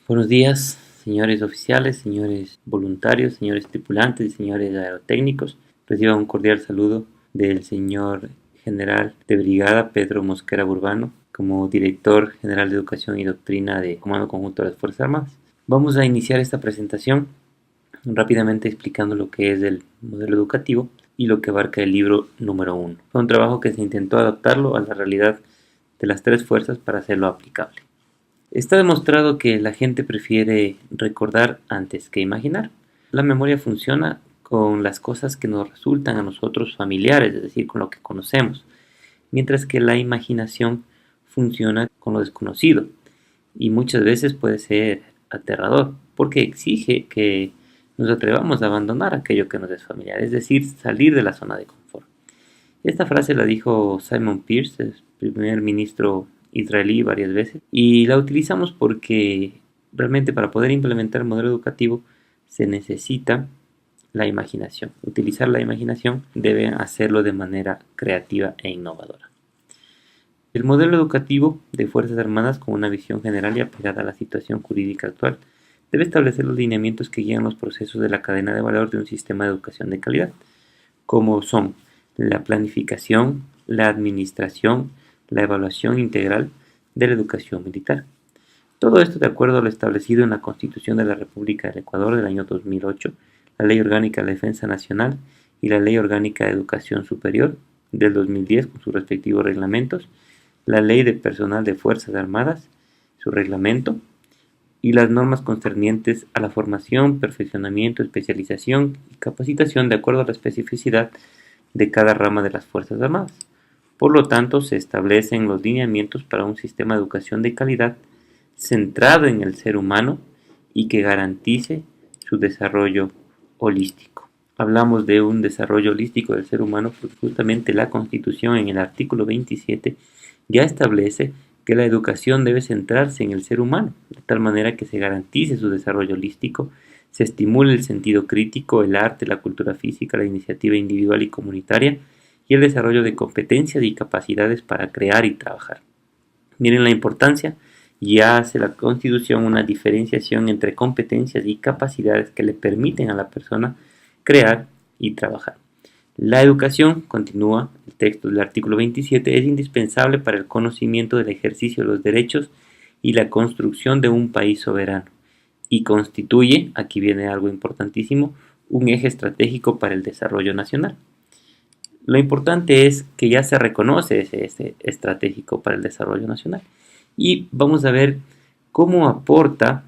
Buenos días, señores oficiales, señores voluntarios, señores tripulantes y señores aerotécnicos. Reciban un cordial saludo del señor general de brigada Pedro Mosquera Burbano, como director general de Educación y Doctrina de Comando Conjunto de las Fuerzas Armadas. Vamos a iniciar esta presentación rápidamente explicando lo que es el modelo educativo y lo que abarca el libro número 1. Fue un trabajo que se intentó adaptarlo a la realidad de las tres fuerzas para hacerlo aplicable. Está demostrado que la gente prefiere recordar antes que imaginar. La memoria funciona con las cosas que nos resultan a nosotros familiares, es decir, con lo que conocemos, mientras que la imaginación funciona con lo desconocido y muchas veces puede ser aterrador porque exige que nos atrevamos a abandonar aquello que nos es familiar, es decir, salir de la zona de confort. Esta frase la dijo Simon Peirce, el primer ministro israelí, varias veces, y la utilizamos porque realmente para poder implementar el modelo educativo se necesita la imaginación. Utilizar la imaginación debe hacerlo de manera creativa e innovadora. El modelo educativo de Fuerzas Armadas, con una visión general y apegada a la situación jurídica actual, debe establecer los lineamientos que guían los procesos de la cadena de valor de un sistema de educación de calidad, como son la planificación, la administración, la evaluación integral de la educación militar. Todo esto de acuerdo a lo establecido en la Constitución de la República del Ecuador del año 2008, la Ley Orgánica de Defensa Nacional y la Ley Orgánica de Educación Superior del 2010 con sus respectivos reglamentos, la Ley de Personal de Fuerzas Armadas, su reglamento, y las normas concernientes a la formación, perfeccionamiento, especialización y capacitación de acuerdo a la especificidad de cada rama de las Fuerzas Armadas. Por lo tanto, se establecen los lineamientos para un sistema de educación de calidad centrado en el ser humano y que garantice su desarrollo holístico. Hablamos de un desarrollo holístico del ser humano porque justamente la Constitución en el artículo 27 ya establece que la educación debe centrarse en el ser humano, de tal manera que se garantice su desarrollo holístico, se estimule el sentido crítico, el arte, la cultura física, la iniciativa individual y comunitaria, y el desarrollo de competencias y capacidades para crear y trabajar. Miren la importancia, ya hace la Constitución una diferenciación entre competencias y capacidades que le permiten a la persona crear y trabajar. La educación, continúa el texto del artículo 27, es indispensable para el conocimiento del ejercicio de los derechos y la construcción de un país soberano y constituye, aquí viene algo importantísimo, un eje estratégico para el desarrollo nacional. Lo importante es que ya se reconoce ese estratégico para el desarrollo nacional y vamos a ver cómo aporta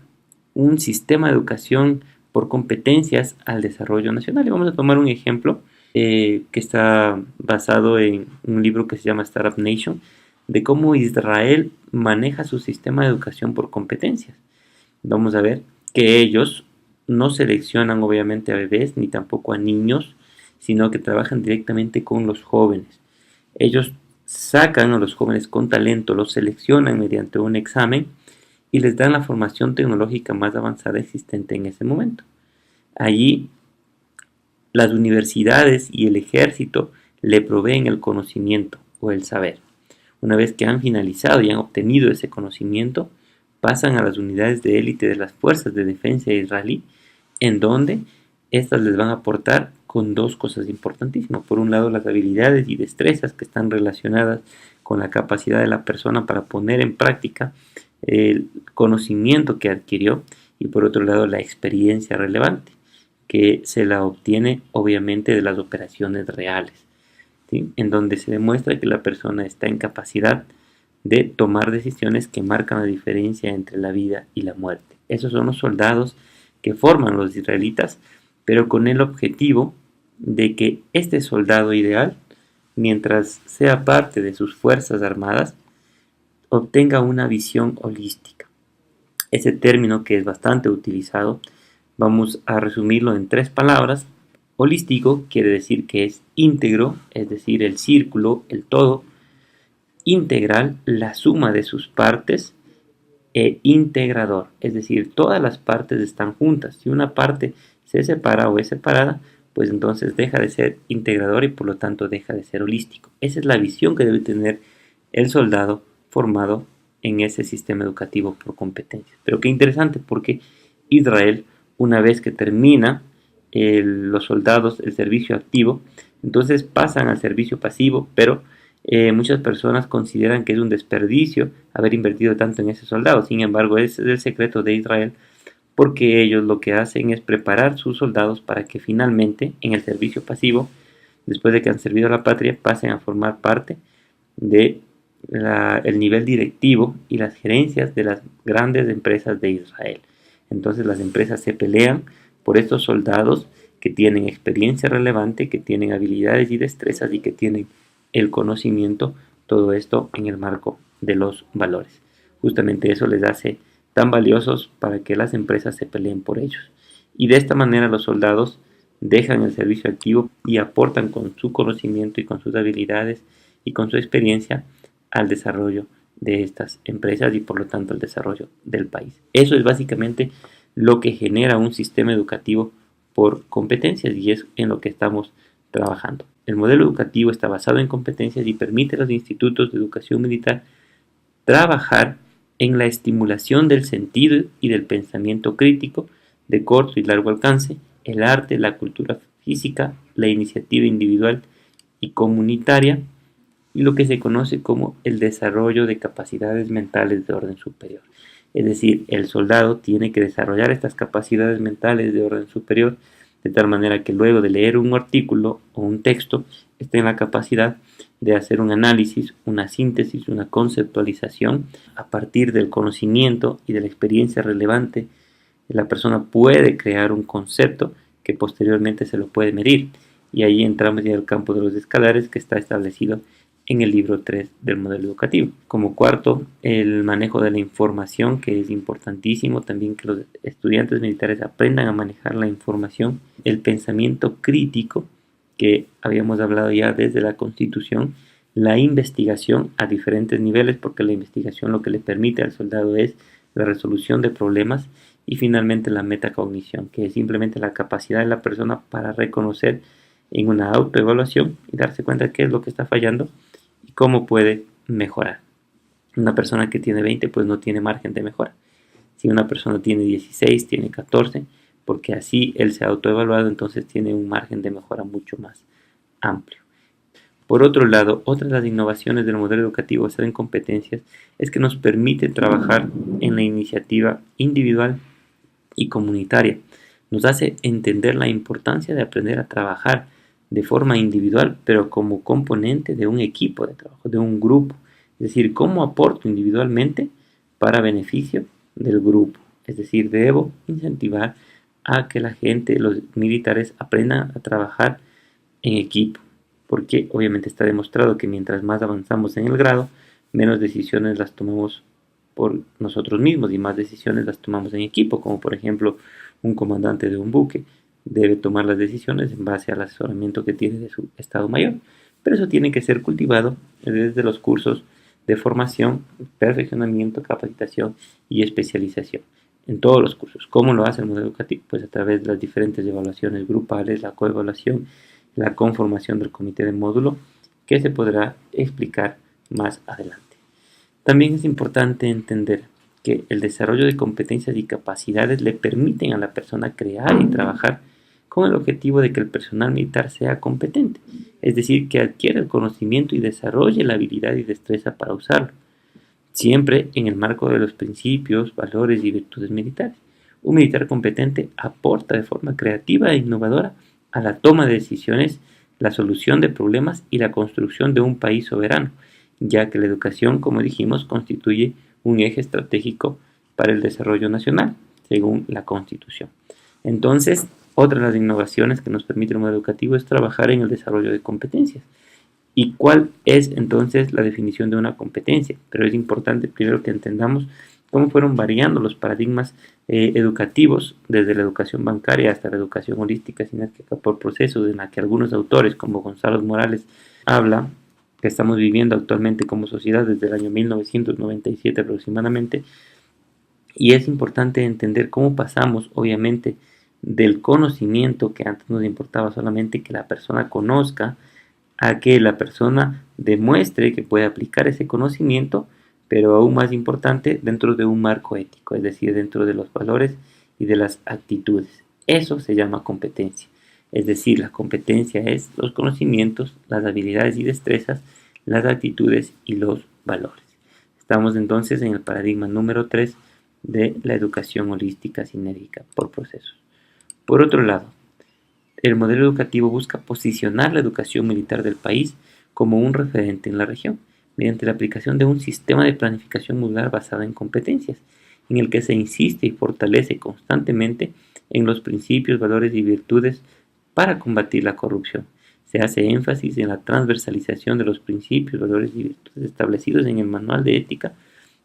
un sistema de educación por competencias al desarrollo nacional. Y vamos a tomar un ejemplo que está basado en un libro que se llama Startup Nation, de cómo Israel maneja su sistema de educación por competencias. Vamos a ver que ellos no seleccionan obviamente a bebés ni tampoco a niños, sino que trabajan directamente con los jóvenes. Ellos sacan a los jóvenes con talento, los seleccionan mediante un examen y les dan la formación tecnológica más avanzada existente en ese momento. Allí las universidades y el ejército le proveen el conocimiento o el saber. Una vez que han finalizado y han obtenido ese conocimiento, pasan a las unidades de élite de las fuerzas de defensa israelí, en donde estas les van a aportar con dos cosas importantísimas. Por un lado, las habilidades y destrezas que están relacionadas con la capacidad de la persona para poner en práctica el conocimiento que adquirió, y por otro lado, la experiencia relevante, que se la obtiene obviamente de las operaciones reales, ¿sí? En donde se demuestra que la persona está en capacidad de tomar decisiones que marcan la diferencia entre la vida y la muerte. Esos son los soldados que forman los israelitas, pero con el objetivo de que este soldado ideal, mientras sea parte de sus fuerzas armadas, obtenga una visión holística. Ese término, que es bastante utilizado, vamos a resumirlo en 3 palabras. Holístico quiere decir que es íntegro, es decir, el círculo, el todo. Integral, la suma de sus partes. E integrador, es decir, todas las partes están juntas. Si una parte se separa o es separada, pues entonces deja de ser integrador y por lo tanto deja de ser holístico. Esa es la visión que debe tener el soldado formado en ese sistema educativo por competencias. Pero qué interesante, porque Israel, una vez que termina los soldados el servicio activo, entonces pasan al servicio pasivo, pero muchas personas consideran que es un desperdicio haber invertido tanto en ese soldado. Sin embargo, ese es el secreto de Israel, porque ellos lo que hacen es preparar sus soldados para que finalmente en el servicio pasivo, después de que han servido a la patria, pasen a formar parte de el nivel directivo y las gerencias de las grandes empresas de Israel. Entonces las empresas se pelean por estos soldados que tienen experiencia relevante, que tienen habilidades y destrezas y que tienen el conocimiento, todo esto en el marco de los valores. Justamente eso les hace tan valiosos para que las empresas se peleen por ellos. Y de esta manera los soldados dejan el servicio activo y aportan con su conocimiento y con sus habilidades y con su experiencia al desarrollo de estas empresas y por lo tanto al desarrollo del país. Eso es básicamente lo que genera un sistema educativo por competencias y es en lo que estamos trabajando. El modelo educativo está basado en competencias y permite a los institutos de educación militar trabajar en la estimulación del sentido y del pensamiento crítico de corto y largo alcance, el arte, la cultura física, la iniciativa individual y comunitaria, y lo que se conoce como el desarrollo de capacidades mentales de orden superior. Es decir, el soldado tiene que desarrollar estas capacidades mentales de orden superior de tal manera que luego de leer un artículo o un texto esté en la capacidad de hacer un análisis, una síntesis, una conceptualización a partir del conocimiento y de la experiencia relevante. La persona puede crear un concepto que posteriormente se lo puede medir, y ahí entramos ya al campo de los escalares que está establecido en el libro 3 del modelo educativo. Como cuarto, el manejo de la información, que es importantísimo también que los estudiantes militares aprendan a manejar la información, el pensamiento crítico, que habíamos hablado ya desde la Constitución, la investigación a diferentes niveles, porque la investigación lo que le permite al soldado es la resolución de problemas, y finalmente la metacognición, que es simplemente la capacidad de la persona para reconocer en una autoevaluación y darse cuenta de qué es lo que está fallando y cómo puede mejorar. Una persona que tiene 20 pues no tiene margen de mejora. Si una persona tiene 16, tiene 14, porque así él se ha autoevaluado, entonces tiene un margen de mejora mucho más amplio. Por otro lado, otra de las innovaciones del modelo educativo basado en competencias es que nos permite trabajar en la iniciativa individual y comunitaria. Nos hace entender la importancia de aprender a trabajar de forma individual, pero como componente de un equipo de trabajo, de un grupo. Es decir, cómo aporto individualmente para beneficio del grupo. Es decir, debo incentivar a que la gente, los militares, aprendan a trabajar en equipo, porque obviamente está demostrado que mientras más avanzamos en el grado, menos decisiones las tomamos por nosotros mismos y más decisiones las tomamos en equipo, como por ejemplo un comandante de un buque debe tomar las decisiones en base al asesoramiento que tiene de su estado mayor, pero eso tiene que ser cultivado desde los cursos de formación, perfeccionamiento, capacitación y especialización en todos los cursos. ¿Cómo lo hace el modelo educativo? Pues a través de las diferentes evaluaciones grupales, la coevaluación, la conformación del comité de módulo, que se podrá explicar más adelante. También es importante entender que el desarrollo de competencias y capacidades le permiten a la persona crear y trabajar con el objetivo de que el personal militar sea competente, es decir, que adquiera el conocimiento y desarrolle la habilidad y destreza para usarlo, siempre en el marco de los principios, valores y virtudes militares. Un militar competente aporta de forma creativa e innovadora a la toma de decisiones, la solución de problemas y la construcción de un país soberano, ya que la educación, como dijimos, constituye un eje estratégico para el desarrollo nacional, según la Constitución. Entonces, otra de las innovaciones que nos permite el modelo educativo es trabajar en el desarrollo de competencias. ¿Y cuál es entonces la definición de una competencia? Pero es importante primero que entendamos cómo fueron variando los paradigmas educativos desde la educación bancaria hasta la educación holística sinérgica por procesos, en la que algunos autores como Gonzalo Morales habla que estamos viviendo actualmente como sociedad desde el año 1997 aproximadamente. Y es importante entender cómo pasamos obviamente del conocimiento, que antes nos importaba solamente que la persona conozca, a que la persona demuestre que puede aplicar ese conocimiento pero aún más importante, dentro de un marco ético, es decir, dentro de los valores y de las actitudes. Eso se llama competencia. Es decir, la competencia es los conocimientos, las habilidades y destrezas, las actitudes y los valores. Estamos entonces en el paradigma número 3 de la educación holística sinérgica por procesos. Por otro lado, el modelo educativo busca posicionar la educación militar del país como un referente en la región, mediante la aplicación de un sistema de planificación modular basado en competencias, en el que se insiste y fortalece constantemente en los principios, valores y virtudes para combatir la corrupción. Se hace énfasis en la transversalización de los principios, valores y virtudes establecidos en el Manual de Ética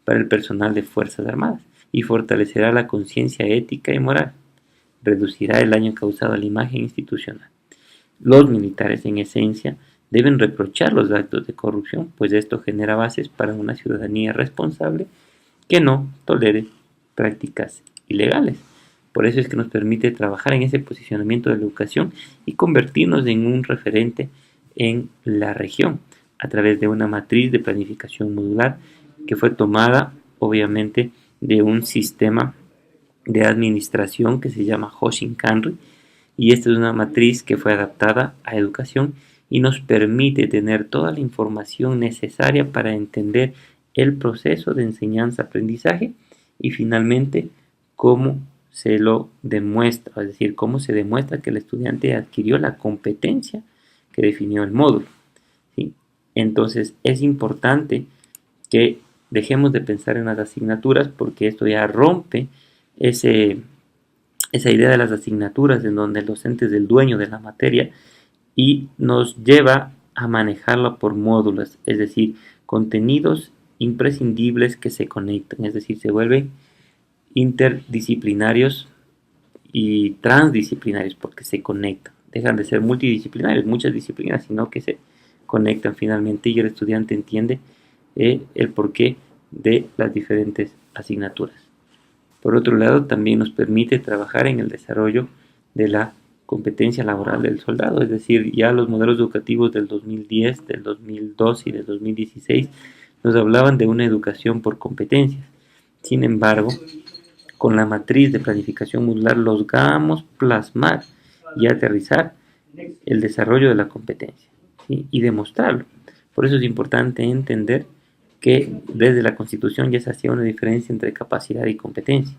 para el personal de Fuerzas Armadas y fortalecerá la conciencia ética y moral. Reducirá el daño causado a la imagen institucional. Los militares, en esencia, deben reprochar los actos de corrupción, pues esto genera bases para una ciudadanía responsable que no tolere prácticas ilegales. Por eso es que nos permite trabajar en ese posicionamiento de la educación y convertirnos en un referente en la región a través de una matriz de planificación modular que fue tomada obviamente de un sistema de administración que se llama Hoshin-Kanri, y esta es una matriz que fue adaptada a educación y nos permite tener toda la información necesaria para entender el proceso de enseñanza-aprendizaje y finalmente cómo se lo demuestra, es decir, cómo se demuestra que el estudiante adquirió la competencia que definió el módulo, ¿sí? Entonces es importante que dejemos de pensar en las asignaturas porque esto ya rompe esa idea de las asignaturas en donde el docente es el dueño de la materia y nos lleva a manejarla por módulos, es decir, contenidos imprescindibles que se conectan, es decir, se vuelven interdisciplinarios y transdisciplinarios porque se conectan, dejan de ser multidisciplinarios, muchas disciplinas, sino que se conectan finalmente y el estudiante entiende el porqué de las diferentes asignaturas. Por otro lado, también nos permite trabajar en el desarrollo de la competencia laboral del soldado, es decir, ya los modelos educativos del 2010, del 2002 y del 2016 nos hablaban de una educación por competencias. Sin embargo, con la matriz de planificación modular logramos plasmar y aterrizar el desarrollo de la competencia, ¿sí? Y demostrarlo. Por eso es importante entender que desde la Constitución ya se hacía una diferencia entre capacidad y competencia.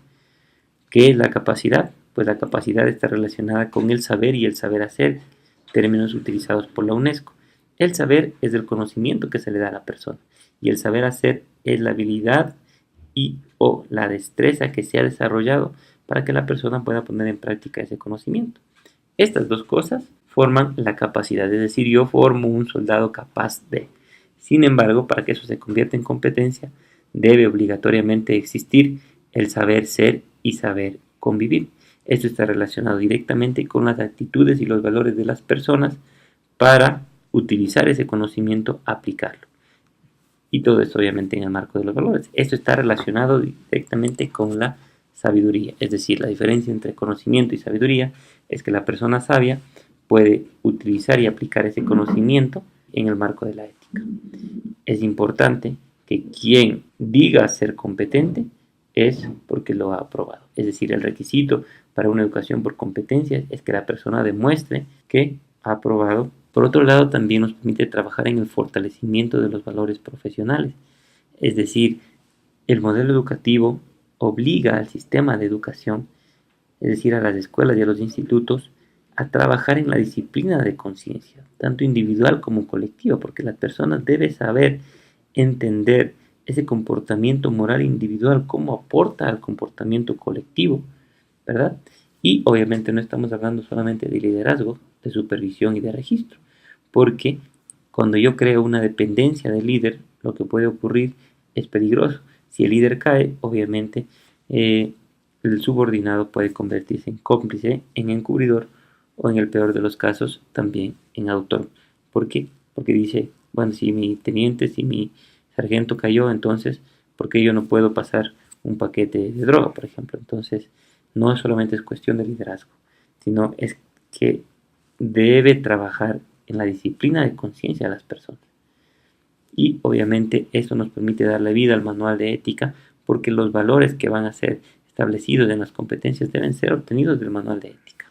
¿Qué es la capacidad? Pues la capacidad está relacionada con el saber y el saber hacer, términos utilizados por la UNESCO. El saber es el conocimiento que se le da a la persona y el saber hacer es la habilidad y o la destreza que se ha desarrollado para que la persona pueda poner en práctica ese conocimiento. Estas dos cosas forman la capacidad, es decir, yo formo un soldado capaz de. Sin embargo, para que eso se convierta en competencia, debe obligatoriamente existir el saber ser y saber convivir. Esto está relacionado directamente con las actitudes y los valores de las personas para utilizar ese conocimiento, aplicarlo. Y todo esto obviamente en el marco de los valores. Esto está relacionado directamente con la sabiduría, es decir, la diferencia entre conocimiento y sabiduría es que la persona sabia puede utilizar y aplicar ese conocimiento en el marco de la ética. Es importante que quien diga ser competente es porque lo ha aprobado. Es decir, el requisito para una educación por competencias es que la persona demuestre que ha aprobado. Por otro lado, también nos permite trabajar en el fortalecimiento de los valores profesionales. Es decir, el modelo educativo obliga al sistema de educación, es decir, a las escuelas y a los institutos, a trabajar en la disciplina de conciencia, tanto individual como colectiva, porque la persona debe saber entender ese comportamiento moral individual, cómo aporta al comportamiento colectivo, ¿verdad? Y obviamente no estamos hablando solamente de liderazgo, de supervisión y de registro, porque cuando yo creo una dependencia del líder, lo que puede ocurrir es peligroso. Si el líder cae, obviamente el subordinado puede convertirse en cómplice, en encubridor o en el peor de los casos también en autor. ¿Por qué? Porque dice, bueno, si mi teniente, si mi sargento cayó, entonces, ¿por qué yo no puedo pasar un paquete de droga, por ejemplo? Entonces, no solamente es cuestión de liderazgo, sino es que debe trabajar en la disciplina de conciencia de las personas. y obviamente esto nos permite darle vida al manual de ética porque los valores que van a ser establecidos en las competencias deben ser obtenidos del manual de ética.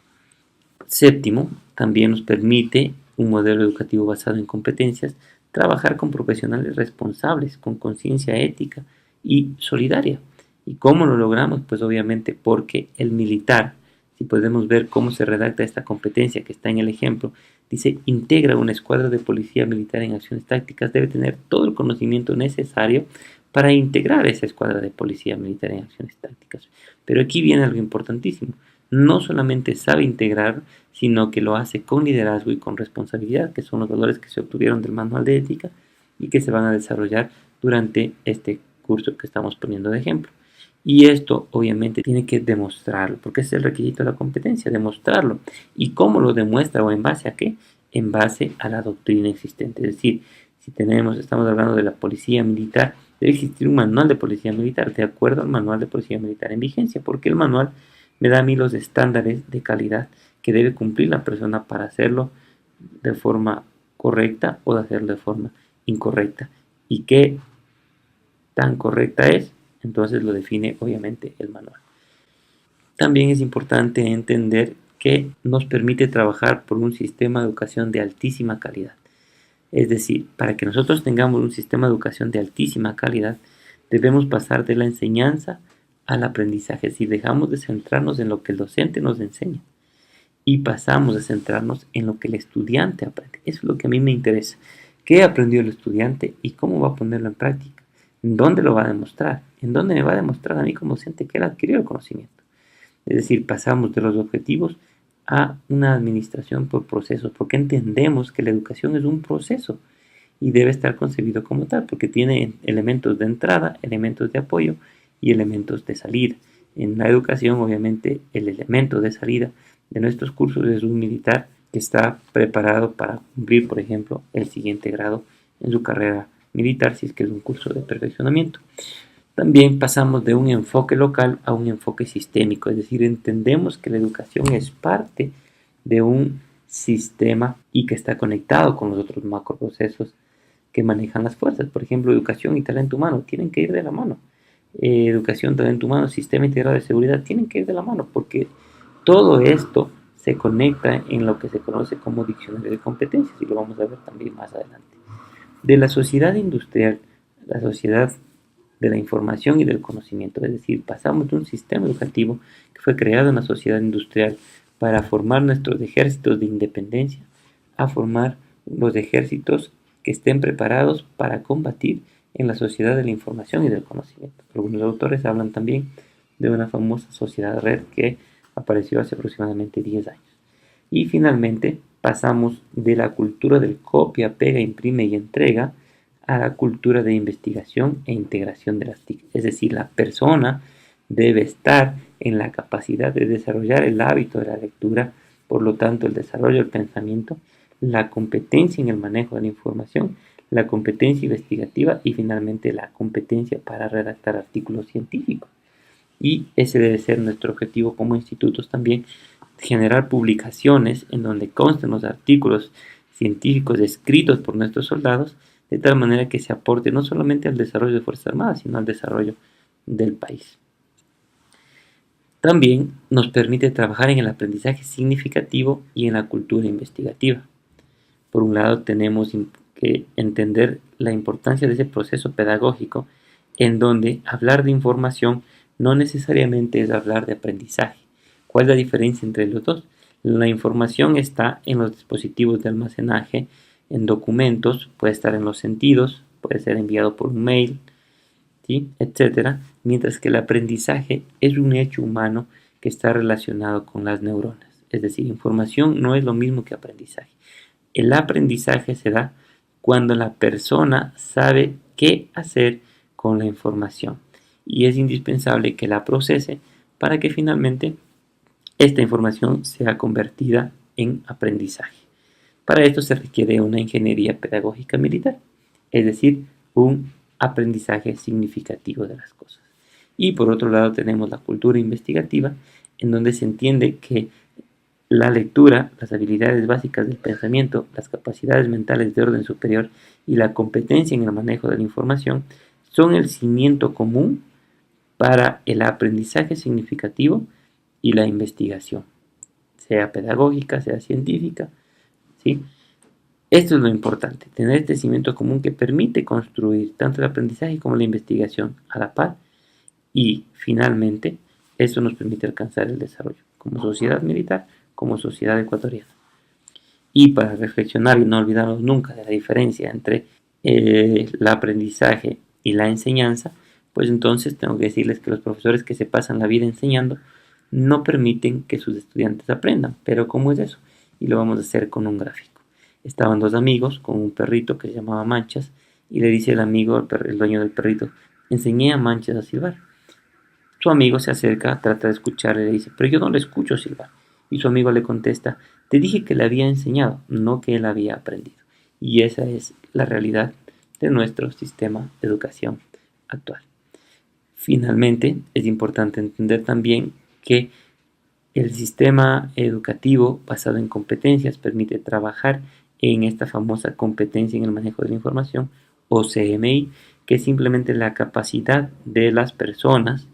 Séptimo, también nos permite un modelo educativo basado en competencias trabajar con profesionales responsables, con conciencia ética y solidaria. ¿Y cómo lo logramos? Pues obviamente porque el militar, si podemos ver cómo se redacta esta competencia que está en el ejemplo, dice, integra una escuadra de policía militar en acciones tácticas, debe tener todo el conocimiento necesario para integrar esa escuadra de policía militar en acciones tácticas. Pero aquí viene algo importantísimo. No solamente sabe integrar, sino que lo hace con liderazgo y con responsabilidad, que son los valores que se obtuvieron del manual de ética y que se van a desarrollar durante este curso que estamos poniendo de ejemplo. Y esto obviamente tiene que demostrarlo, porque ese es el requisito de la competencia, demostrarlo. ¿Y cómo lo demuestra o en base a qué? En base a la doctrina existente. Es decir, si estamos hablando de la policía militar, debe existir un manual de policía militar de acuerdo al manual de policía militar en vigencia, porque el manual me da a mí los estándares de calidad que debe cumplir la persona para hacerlo de forma correcta o de hacerlo de forma incorrecta. ¿Y qué tan correcta es? Entonces lo define obviamente el manual. También es importante entender que nos permite trabajar por un sistema de educación de altísima calidad. Es decir, para que nosotros tengamos un sistema de educación de altísima calidad, debemos pasar de la enseñanza al aprendizaje. Si dejamos de centrarnos en lo que el docente nos enseña y pasamos a centrarnos en lo que el estudiante aprende. Eso es lo que a mí me interesa. ¿Qué aprendió el estudiante y cómo va a ponerlo en práctica? ¿En dónde lo va a demostrar? ¿En dónde me va a demostrar a mí como docente que él adquirió el conocimiento? Es decir, pasamos de los objetivos a una administración por procesos, porque entendemos que la educación es un proceso y debe estar concebido como tal, porque tiene elementos de entrada, elementos de apoyo y elementos de salida. En la educación, obviamente, el elemento de salida de nuestros cursos es un militar que está preparado para cumplir, por ejemplo, el siguiente grado en su carrera militar, si es que es un curso de perfeccionamiento. También pasamos de un enfoque local a un enfoque sistémico, es decir, entendemos que la educación es parte de un sistema y que está conectado con los otros macroprocesos que manejan las fuerzas. Por ejemplo, educación y talento humano tienen que ir de la mano. Educación, talento humano, sistema integrado de seguridad tienen que ir de la mano porque todo esto se conecta en lo que se conoce como diccionario de competencias y lo vamos a ver también más adelante. De la sociedad industrial, la sociedad de la información y del conocimiento, es decir, pasamos de un sistema educativo que fue creado en la sociedad industrial para formar nuestros ejércitos de independencia a formar los ejércitos que estén preparados para combatir en la sociedad de la información y del conocimiento. Algunos autores hablan también de una famosa sociedad red que apareció hace aproximadamente 10 años. Y finalmente pasamos de la cultura del copia, pega, imprime y entrega a la cultura de investigación e integración de las TIC. Es decir, la persona debe estar en la capacidad de desarrollar el hábito de la lectura, por lo tanto el desarrollo del pensamiento, la competencia en el manejo de la información, la competencia investigativa y finalmente la competencia para redactar artículos científicos. Y ese debe ser nuestro objetivo como institutos también, generar publicaciones en donde consten los artículos científicos escritos por nuestros soldados, de tal manera que se aporte no solamente al desarrollo de Fuerzas Armadas, sino al desarrollo del país. También nos permite trabajar en el aprendizaje significativo y en la cultura investigativa. Por un lado, tenemos que entender la importancia de ese proceso pedagógico en donde hablar de información no necesariamente es hablar de aprendizaje. ¿Cuál es la diferencia entre los dos? La información está en los dispositivos de almacenaje, en documentos, puede estar en los sentidos, puede ser enviado por un mail, ¿sí? Etcétera. Mientras que el aprendizaje es un hecho humano que está relacionado con las neuronas. Es decir, información no es lo mismo que aprendizaje. El aprendizaje se da cuando la persona sabe qué hacer con la información y es indispensable que la procese para que finalmente esta información sea convertida en aprendizaje. Para esto se requiere una ingeniería pedagógica militar, es decir, un aprendizaje significativo de las cosas. Y por otro lado tenemos la cultura investigativa, en donde se entiende que La lectura, las habilidades básicas del pensamiento, las capacidades mentales de orden superior y la competencia en el manejo de la información son el cimiento común para el aprendizaje significativo y la investigación, sea pedagógica, sea científica, ¿sí? Esto es lo importante, tener este cimiento común que permite construir tanto el aprendizaje como la investigación a la par y finalmente eso nos permite alcanzar el desarrollo como sociedad militar, como sociedad ecuatoriana. Y para reflexionar y no olvidarnos nunca de la diferencia entre el aprendizaje y la enseñanza, pues entonces tengo que decirles que los profesores que se pasan la vida enseñando no permiten que sus estudiantes aprendan. Pero ¿cómo es eso? Y lo vamos a hacer con un gráfico. Estaban dos amigos con un perrito que se llamaba Manchas y le dice el amigo, el dueño del perrito, enseñé a Manchas a silbar. Su amigo se acerca, trata de escucharle y le dice, pero yo no le escucho silbar. Y su amigo le contesta, te dije que le había enseñado, no que él había aprendido. Y esa es la realidad de nuestro sistema de educación actual. Finalmente, es importante entender también que el sistema educativo basado en competencias permite trabajar en esta famosa competencia en el manejo de la información o CMI, que es simplemente la capacidad de las personas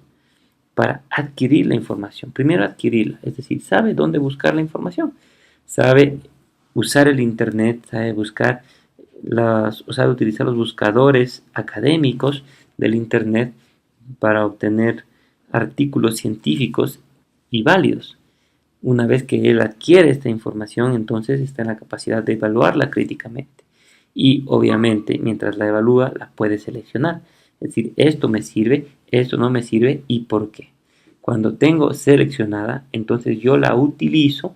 para adquirir la información. Primero adquirirla, es decir, sabe dónde buscar la información, sabe usar el internet, sabe sabe utilizar los buscadores académicos del internet para obtener artículos científicos y válidos. Una vez que él adquiere esta información, entonces está en la capacidad de evaluarla críticamente. Y obviamente, mientras la evalúa, la puede seleccionar. Es decir, esto me sirve, esto no me sirve y por qué. Cuando tengo seleccionada, entonces yo la utilizo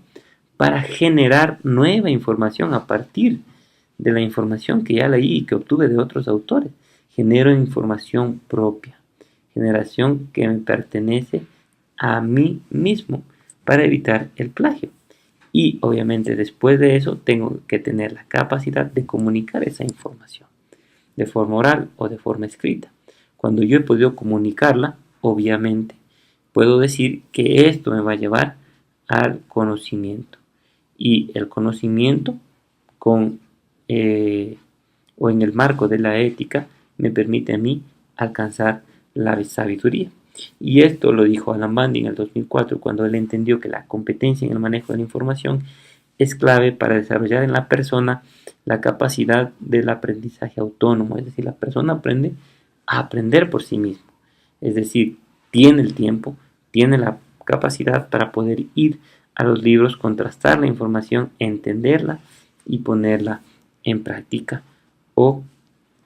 para generar nueva información a partir de la información que ya leí y que obtuve de otros autores. Genero información propia, generación que me pertenece a mí mismo para evitar el plagio. Y obviamente después de eso tengo que tener la capacidad de comunicar esa información de forma oral o de forma escrita. Cuando yo he podido comunicarla, obviamente puedo decir que esto me va a llevar al conocimiento. Y el conocimiento con o en el marco de la ética me permite a mí alcanzar la sabiduría. Y esto lo dijo Alan Bundy en el 2004 cuando él entendió que la competencia en el manejo de la información es clave para desarrollar en la persona la capacidad del aprendizaje autónomo, es decir, la persona aprende a aprender por sí mismo, es decir, tiene el tiempo, tiene la capacidad para poder ir a los libros, contrastar la información, entenderla y ponerla en práctica o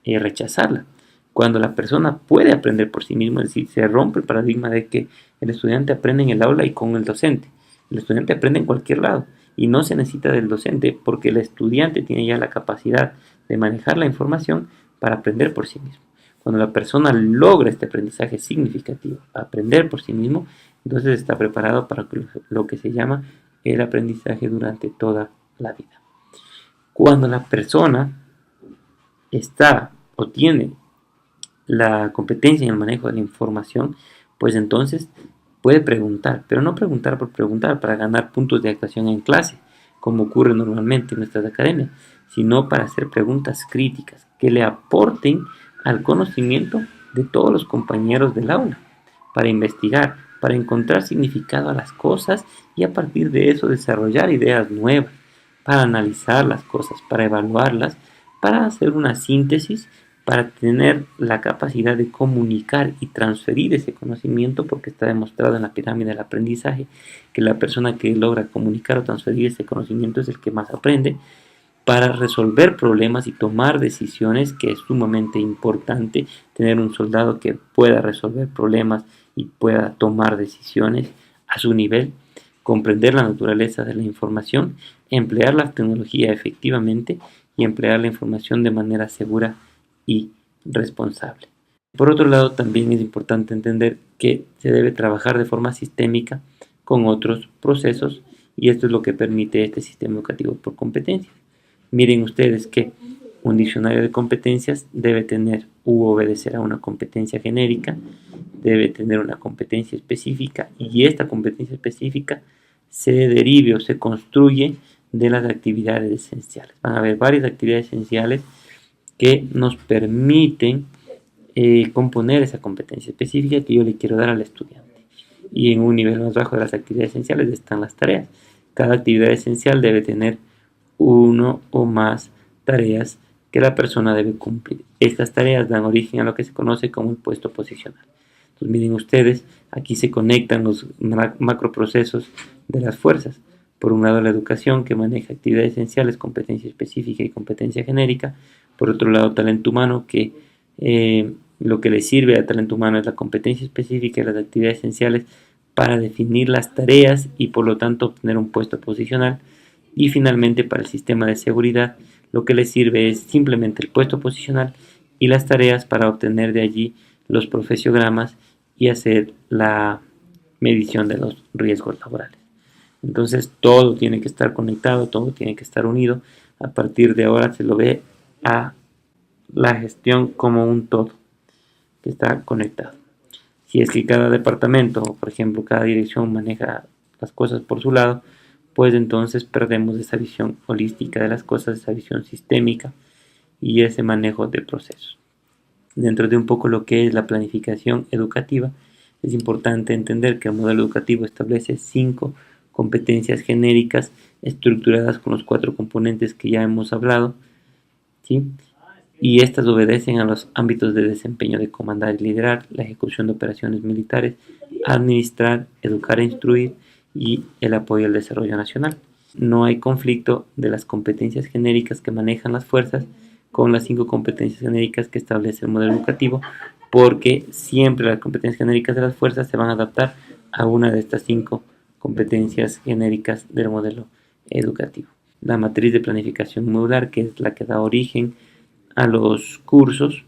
rechazarla. Cuando la persona puede aprender por sí misma, es decir, se rompe el paradigma de que el estudiante aprende en el aula y con el docente. El estudiante aprende en cualquier lado y no se necesita del docente porque el estudiante tiene ya la capacidad de manejar la información para aprender por sí mismo. Cuando la persona logra este aprendizaje significativo, aprender por sí mismo, entonces está preparado para lo que se llama el aprendizaje durante toda la vida. Cuando la persona está o tiene la competencia en el manejo de la información, pues entonces puede preguntar, pero no preguntar por preguntar para ganar puntos de actuación en clase, como ocurre normalmente en nuestras academias, sino para hacer preguntas críticas que le aporten al conocimiento de todos los compañeros del aula, para investigar, para encontrar significado a las cosas y a partir de eso desarrollar ideas nuevas, para analizar las cosas, para evaluarlas, para hacer una síntesis, para tener la capacidad de comunicar y transferir ese conocimiento, porque está demostrado en la pirámide del aprendizaje que la persona que logra comunicar o transferir ese conocimiento es el que más aprende, para resolver problemas y tomar decisiones, que es sumamente importante tener un soldado que pueda resolver problemas y pueda tomar decisiones a su nivel, comprender la naturaleza de la información, emplear la tecnología efectivamente y emplear la información de manera segura y responsable. Por otro lado, también es importante entender que se debe trabajar de forma sistémica con otros procesos y esto es lo que permite este sistema educativo por competencias. Miren ustedes que un diccionario de competencias debe tener u obedecer a una competencia genérica, debe tener una competencia específica y esta competencia específica se derive o se construye de las actividades esenciales. Van a haber varias actividades esenciales que nos permiten componer esa competencia específica que yo le quiero dar al estudiante. Y en un nivel más bajo de las actividades esenciales están las tareas. Cada actividad esencial debe tener uno o más tareas que la persona debe cumplir. Estas tareas dan origen a lo que se conoce como un puesto posicional. Entonces miren ustedes, aquí se conectan los macroprocesos de las fuerzas. Por un lado la educación, que maneja actividades esenciales, competencia específica y competencia genérica. Por otro lado talento humano, que lo que le sirve a talento humano es la competencia específica y las actividades esenciales para definir las tareas y por lo tanto obtener un puesto posicional. Y finalmente para el sistema de seguridad lo que le sirve es simplemente el puesto posicional y las tareas para obtener de allí los profesiogramas y hacer la medición de los riesgos laborales. Entonces todo tiene que estar conectado, todo tiene que estar unido. A partir de ahora se lo ve a la gestión como un todo que está conectado. Si es que cada departamento, por ejemplo, cada dirección maneja las cosas por su lado, pues entonces perdemos esa visión holística de las cosas, esa visión sistémica y ese manejo de procesos. Dentro de un poco lo que es la planificación educativa, es importante entender que el modelo educativo establece 5 competencias genéricas estructuradas con los 4 componentes que ya hemos hablado, ¿sí? Y estas obedecen a los ámbitos de desempeño de comandar y liderar, la ejecución de operaciones militares, administrar, educar e instruir y el apoyo al desarrollo nacional. No hay conflicto de las competencias genéricas que manejan las fuerzas con las 5 competencias genéricas que establece el modelo educativo, porque siempre las competencias genéricas de las fuerzas se van a adaptar a una de estas 5 competencias genéricas del modelo educativo. La matriz de planificación modular, que es la que da origen a los cursos,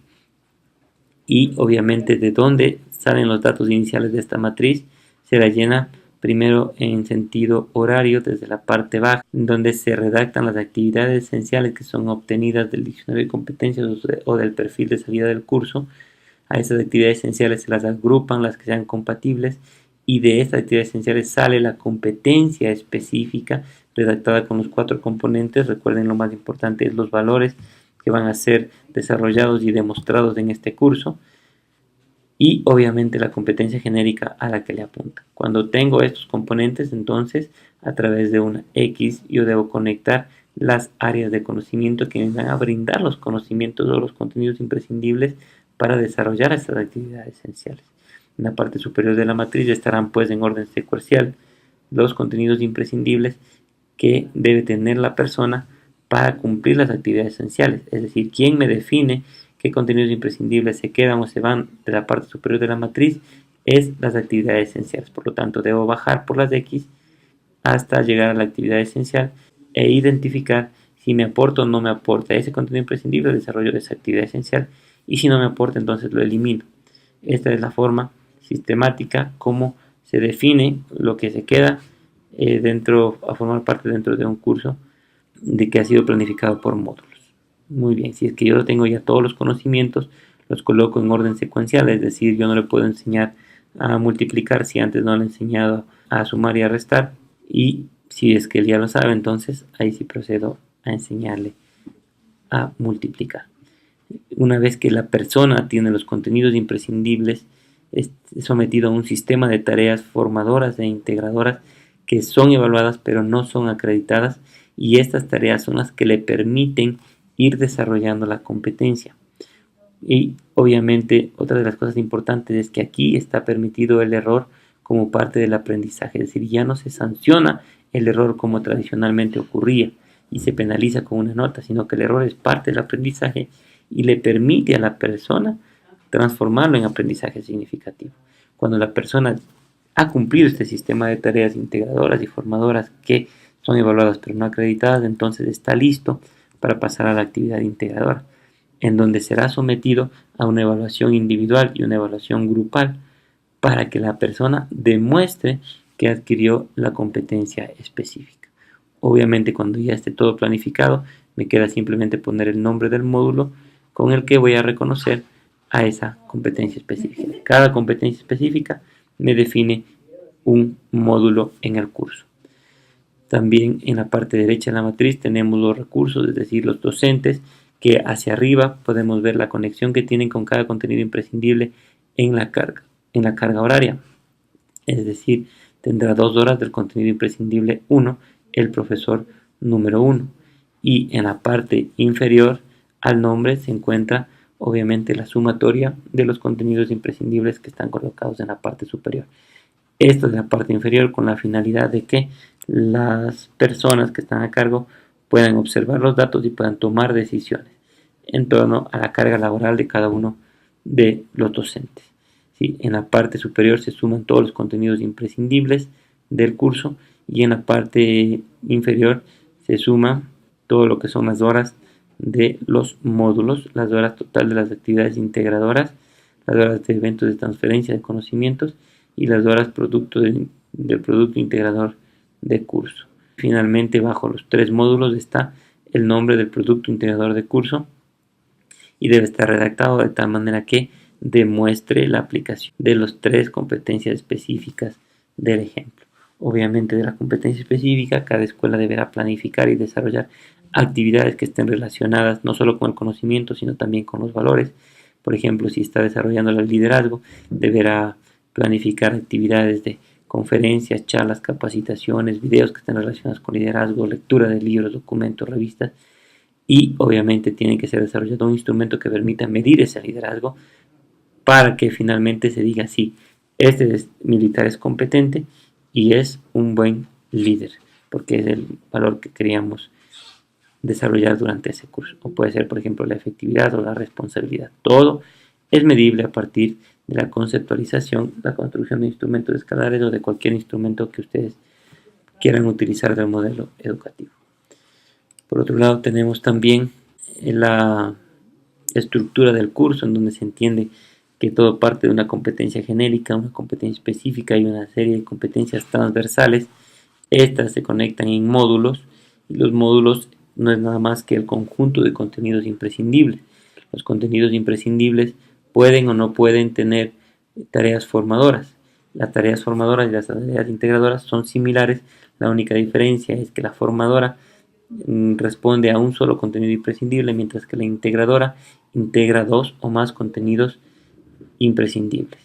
y obviamente de dónde salen los datos iniciales de esta matriz, se la llena primero en sentido horario desde la parte baja, donde se redactan las actividades esenciales que son obtenidas del diccionario de competencias o del perfil de salida del curso. A esas actividades esenciales se las agrupan las que sean compatibles y de estas actividades esenciales sale la competencia específica redactada con los 4 componentes. Recuerden, lo más importante es los valores que van a ser desarrollados y demostrados en este curso. Y obviamente la competencia genérica a la que le apunta. Cuando tengo estos componentes, entonces a través de una X yo debo conectar las áreas de conocimiento que me van a brindar los conocimientos o los contenidos imprescindibles para desarrollar estas actividades esenciales. En la parte superior de la matriz estarán pues en orden secuencial los contenidos imprescindibles que debe tener la persona para cumplir las actividades esenciales. Es decir, quién me define qué contenidos imprescindibles se quedan o se van de la parte superior de la matriz es las actividades esenciales. Por lo tanto, debo bajar por las X hasta llegar a la actividad esencial e identificar si me aporta o no me aporta ese contenido imprescindible al desarrollo de esa actividad esencial, y si no me aporta, entonces lo elimino. Esta es la forma sistemática como se define lo que se queda a formar parte dentro de un curso de que ha sido planificado por módulos. Muy bien, si es que yo tengo ya todos los conocimientos, los coloco en orden secuencial, es decir, yo no le puedo enseñar a multiplicar si antes no le he enseñado a sumar y a restar, y si es que él ya lo sabe, entonces ahí sí procedo a enseñarle a multiplicar. Una vez que la persona tiene los contenidos imprescindibles, es sometido a un sistema de tareas formadoras e integradoras que son evaluadas pero no son acreditadas, y estas tareas son las que le permiten ir desarrollando la competencia. Y obviamente otra de las cosas importantes es que aquí está permitido el error como parte del aprendizaje, es decir, ya no se sanciona el error como tradicionalmente ocurría y se penaliza con una nota, sino que el error es parte del aprendizaje y le permite a la persona transformarlo en aprendizaje significativo. Cuando la persona ha cumplido este sistema de tareas integradoras y formadoras que son evaluadas pero no acreditadas, entonces está listo para pasar a la actividad integradora, en donde será sometido a una evaluación individual y una evaluación grupal para que la persona demuestre que adquirió la competencia específica. Obviamente, cuando ya esté todo planificado, me queda simplemente poner el nombre del módulo con el que voy a reconocer a esa competencia específica. Cada competencia específica me define un módulo en el curso. También en la parte derecha de la matriz tenemos los recursos, es decir, los docentes, que hacia arriba podemos ver la conexión que tienen con cada contenido imprescindible en la carga horaria. Es decir, tendrá 2 horas del contenido imprescindible 1, el profesor número 1. Y en la parte inferior al nombre se encuentra obviamente la sumatoria de los contenidos imprescindibles que están colocados en la parte superior. Esto es la parte inferior con la finalidad de que las personas que están a cargo puedan observar los datos y puedan tomar decisiones en torno a la carga laboral de cada uno de los docentes. ¿Sí? En la parte superior se suman todos los contenidos imprescindibles del curso y en la parte inferior se suma todo lo que son las horas de los módulos, las horas total de las actividades integradoras, las horas de eventos de transferencia de conocimientos y las horas producto del producto integrador de curso. Finalmente, bajo los 3 módulos está el nombre del producto integrador de curso y debe estar redactado de tal manera que demuestre la aplicación de las 3 competencias específicas del ejemplo. Obviamente, de la competencia específica, cada escuela deberá planificar y desarrollar actividades que estén relacionadas no solo con el conocimiento, sino también con los valores. Por ejemplo, si está desarrollando el liderazgo, deberá planificar actividades de conferencias, charlas, capacitaciones, videos que estén relacionados con liderazgo, lectura de libros, documentos, revistas, y obviamente tiene que ser desarrollado un instrumento que permita medir ese liderazgo para que finalmente se diga sí, este militar es competente y es un buen líder, porque es el valor que queríamos desarrollar durante ese curso. O puede ser, por ejemplo, la efectividad o la responsabilidad. Todo es medible a partir de la conceptualización, la construcción de instrumentos escalares o de cualquier instrumento que ustedes quieran utilizar del modelo educativo. Por otro lado, tenemos también la estructura del curso, en donde se entiende que todo parte de una competencia genérica, una competencia específica y una serie de competencias transversales. Estas se conectan en módulos y los módulos no es nada más que el conjunto de contenidos imprescindibles. Los contenidos imprescindibles pueden o no pueden tener tareas formadoras. Las tareas formadoras y las tareas integradoras son similares. La única diferencia es que la formadora responde a un solo contenido imprescindible, mientras que la integradora integra 2 o más contenidos imprescindibles.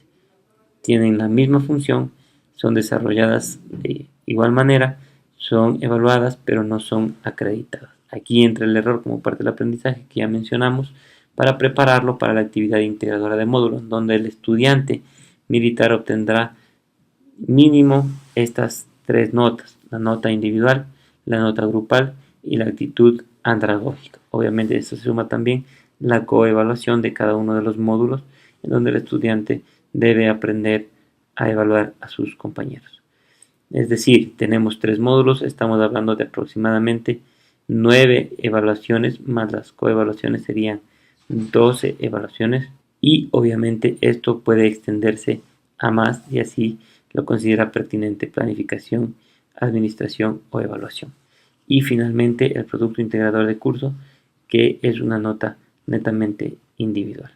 Tienen la misma función, son desarrolladas de igual manera, son evaluadas, pero no son acreditadas. Aquí entra el error como parte del aprendizaje que ya mencionamos, para prepararlo para la actividad integradora de módulos, donde el estudiante militar obtendrá mínimo estas 3 notas: la nota individual, la nota grupal y la actitud andragógica. Obviamente esto se suma también la coevaluación de cada uno de los módulos, en donde el estudiante debe aprender a evaluar a sus compañeros. Es decir, tenemos 3 módulos, estamos hablando de aproximadamente 9 evaluaciones, más las coevaluaciones serían 12 evaluaciones, y obviamente esto puede extenderse a más y así lo considera pertinente planificación, administración o evaluación. Y finalmente el producto integrador de curso, que es una nota netamente individual.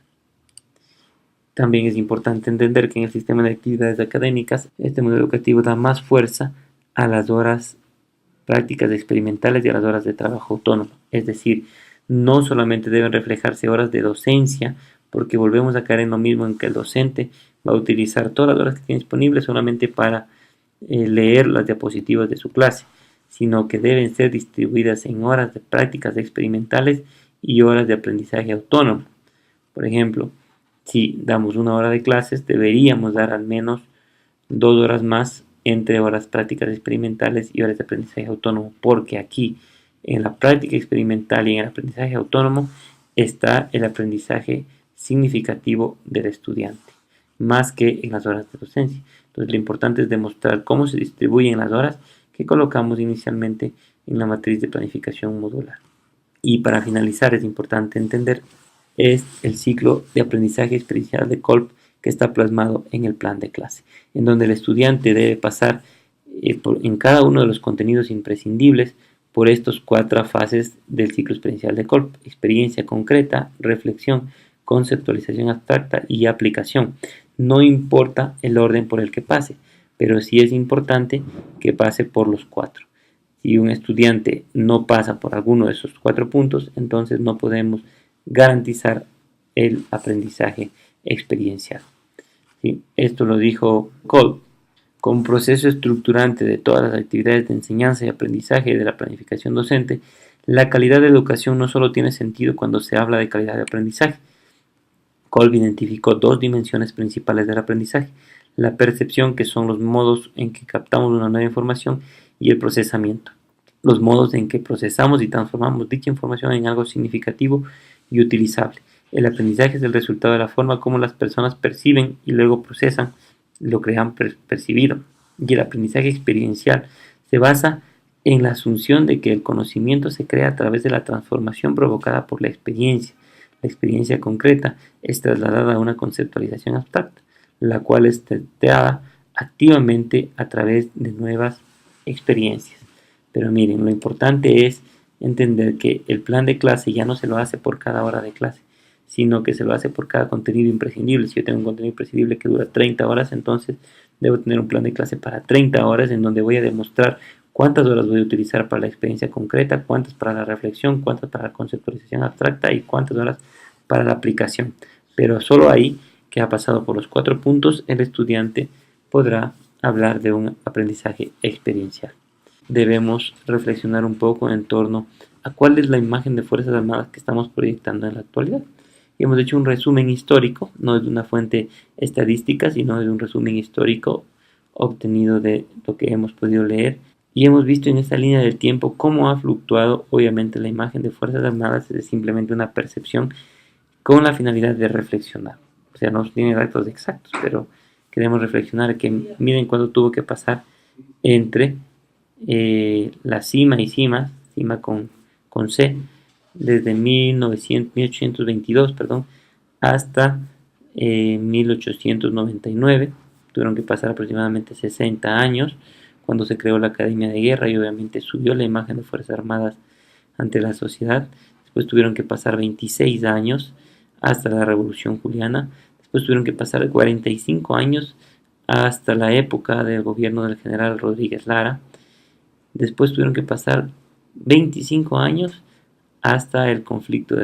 También es importante entender que en el sistema de actividades académicas, este modelo educativo da más fuerza a las horas prácticas experimentales y a las horas de trabajo autónomo. Es decir, no solamente deben reflejarse horas de docencia, porque volvemos a caer en lo mismo, en que el docente va a utilizar todas las horas que tiene disponibles solamente para leer las diapositivas de su clase, sino que deben ser distribuidas en horas de prácticas experimentales y horas de aprendizaje autónomo. Por ejemplo, si damos 1 hora de clases, deberíamos dar al menos 2 horas más entre horas prácticas experimentales y horas de aprendizaje autónomo, porque aquí en la práctica experimental y en el aprendizaje autónomo está el aprendizaje significativo del estudiante, más que en las horas de docencia. Entonces lo importante es demostrar cómo se distribuyen las horas que colocamos inicialmente en la matriz de planificación modular. Y para finalizar, es importante entender es el ciclo de aprendizaje experiencial de Kolb, que está plasmado en el plan de clase, en donde el estudiante debe pasar en cada uno de los contenidos imprescindibles por estos 4 fases del ciclo experiencial de Kolb: experiencia concreta, reflexión, conceptualización abstracta y aplicación. No importa el orden por el que pase, pero sí es importante que pase por los 4. Si un estudiante no pasa por alguno de esos 4 puntos, entonces no podemos garantizar el aprendizaje experiencial. ¿Sí? Esto lo dijo Kolb. Como proceso estructurante de todas las actividades de enseñanza y aprendizaje de la planificación docente, la calidad de educación no solo tiene sentido cuando se habla de calidad de aprendizaje. Kolb identificó 2 dimensiones principales del aprendizaje: la percepción, que son los modos en que captamos una nueva información, y el procesamiento, los modos en que procesamos y transformamos dicha información en algo significativo y utilizable. El aprendizaje es el resultado de la forma como las personas perciben y luego procesan lo que han percibido. Y el aprendizaje experiencial se basa en la asunción de que el conocimiento se crea a través de la transformación provocada por la experiencia. La experiencia concreta es trasladada a una conceptualización abstracta, la cual es testeada activamente a través de nuevas experiencias. Pero miren, lo importante es entender que el plan de clase ya no se lo hace por cada hora de clase, sino que se lo hace por cada contenido imprescindible. Si yo tengo un contenido imprescindible que dura 30 horas, entonces debo tener un plan de clase para 30 horas en donde voy a demostrar cuántas horas voy a utilizar para la experiencia concreta, cuántas para la reflexión, cuántas para la conceptualización abstracta y cuántas horas para la aplicación. Pero solo ahí, que ha pasado por los 4 puntos, el estudiante podrá hablar de un aprendizaje experiencial. Debemos reflexionar un poco en torno a cuál es la imagen de Fuerzas Armadas que estamos proyectando en la actualidad. Y hemos hecho un resumen histórico, no es de una fuente estadística, sino de un resumen histórico obtenido de lo que hemos podido leer. Y hemos visto en esta línea del tiempo cómo ha fluctuado. Obviamente la imagen de Fuerzas Armadas es simplemente una percepción con la finalidad de reflexionar. O sea, no tiene datos exactos, pero queremos reflexionar que miren cuánto tuvo que pasar entre la cima y cima con C, desde 1822 hasta 1899. Tuvieron que pasar aproximadamente 60 años cuando se creó la Academia de Guerra y obviamente subió la imagen de Fuerzas Armadas ante la sociedad. Después tuvieron que pasar 26 años hasta la Revolución Juliana. Después tuvieron que pasar 45 años hasta la época del gobierno del general Rodríguez Lara. Después tuvieron que pasar 25 años hasta el conflicto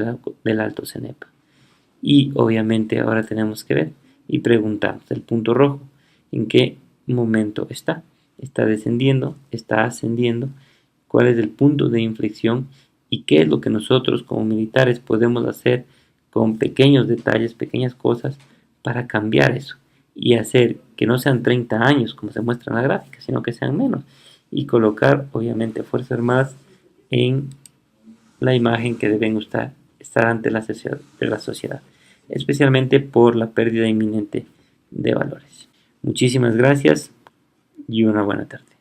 del Alto Cenepa. Y obviamente ahora tenemos que ver y preguntarnos el punto rojo, en qué momento está. ¿Está descendiendo? ¿Está ascendiendo? ¿Cuál es el punto de inflexión? ¿Y qué es lo que nosotros como militares podemos hacer con pequeños detalles, pequeñas cosas, para cambiar eso y hacer que no sean 30 años como se muestra en la gráfica, sino que sean menos? Y colocar obviamente Fuerzas Armadas en la imagen que deben estar ante la sociedad, especialmente por la pérdida inminente de valores. Muchísimas gracias y una buena tarde.